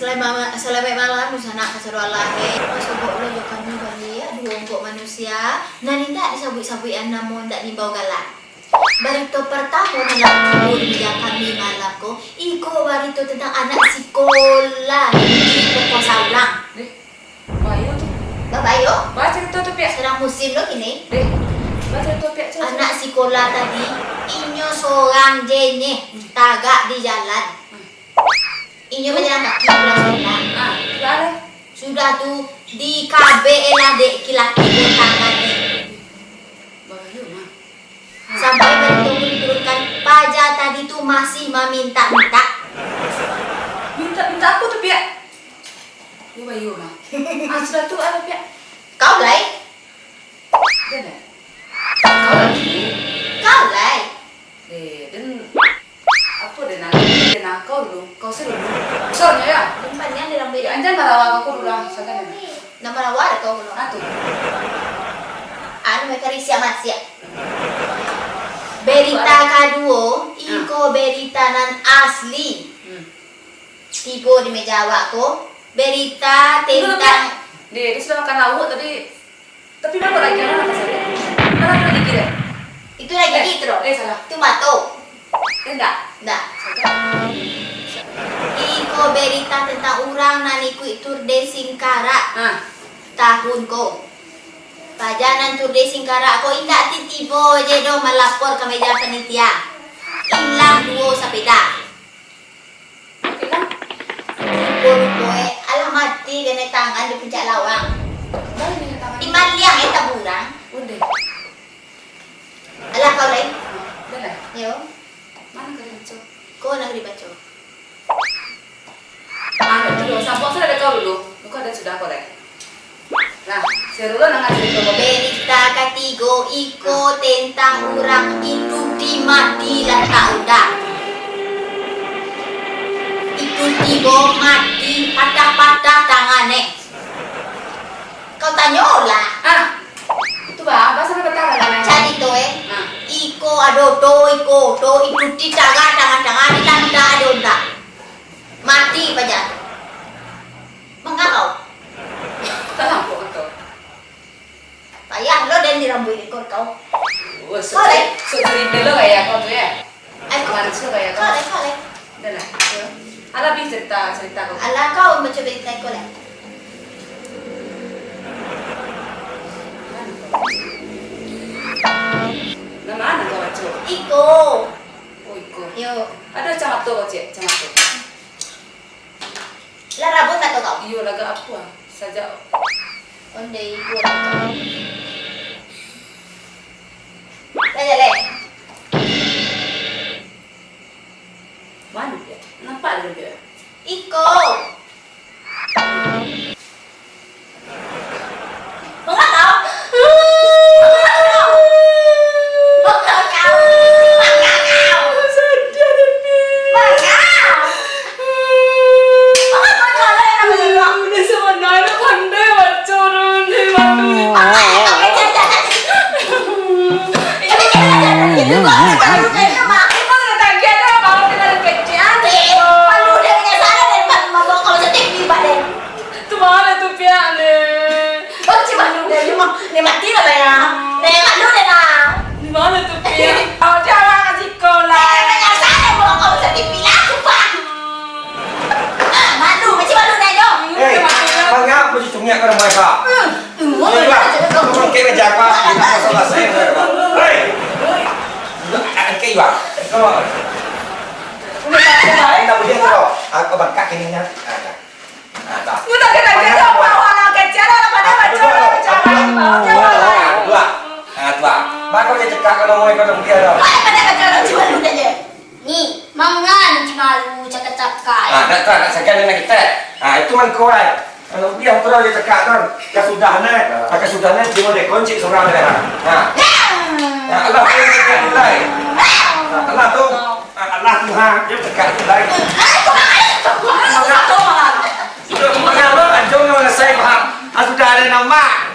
Selama malam sana kasarwa lahi. Masubok lo yo kami bali aduh kok manusia. Nani tak disabui-sabuian namun tak dibawa galan. Barito pertama malam di kami malam ko. Iko barito tentang anak sekolah di pokok ulang. Bayo tuh. Babayo? Baca cerita tuh pia. Sedang musim lo ini. Baca cerita pia. Anak sekolah tadi inyo seorang jenye tagak di jalan. Inyo berjalan kaki pulang sekolah. Sudah tuh di KB elah dek kilaki tangan nih. Sampai bertemu diturunkan pajak tadi tuh masih meminta-minta. Minta apa tuh pia? Bayo mah. Sudah tuh ada pia. Kau lai? Benar. Kau lai? Dan apa dan kau dulu, kau sering. Soalnya ya. Tempatnya di dalam beda. Anjan marawak aku dulu sekarang. Nama rawat kau belum? Atuh. Anu mereka risya masya. Berita kedua, iko berita nan asli. Tiba di meja awakku. Berita tentang. Dia sudah makan lauk tapi mana lagi mana kasar? Mana lagi kira? Itu lagi gitu. Salah. Itu mato. Enggak. Iko berita tentang orang naniku turde singkara. Tahun ko. Pajanan turde singkara ko indak titibo jedo melapor ke meja panitia. Ilang duo sepeda. Oke lah. Koe alah mati kena tangan di puncak lawang. Iman liang taburang. Udah. Alah kau lain. Benar. Yo. Mana kau baca? Kau nak dibaca. Dulu, sampung sudah ada kau dulu. Kau ada sudah kau lagi. Nah, seru lah nang cerita kau. Berita ketiga iko tentang orang itu dimati dan tak udah. Itu tiga mati patah-patah tangannya. Kau tanya lah. Itu apa sampai petang lah. Cari tu iko adodo iko do ikuti tangan ditanda adonda. Mati paja. Mengapa? Kenapa kau? Payah lo dan dirambui ekor kau. Sutri dulu kayak kau tuh ya. Kemarin sudah kayak kau. Kau. Dah lah. Ada bis cerita kau. Alah kau baca berita kau lah. Nama anak kau baca. Iko. Oh Iko. Yo. Ada camat tu kau cek camat tu. Lah rambut tak tahu kau. Iyo laga apa? Saja. Onde ibu kau. Tanya le. Mana dia? Nampak ada dia. Iko. Mengapa kau? Aku bangkak ini nya. Udah kita bawa kecil lah pada baca. Dua. Maka dia cekak kalau mau ikut dia dah. Ni, mangan cimalu cakap-cakap. Nak sekian dengan kita. Itu man kau kalau dia terus dia cekak kan, kesudahnya dia mau dikunci seorang dia. Allah punya mulai. Allah tu, Allah Tuhan dia cekak mulai. Mengapa anjung yang saya faham? Sudah ada nama.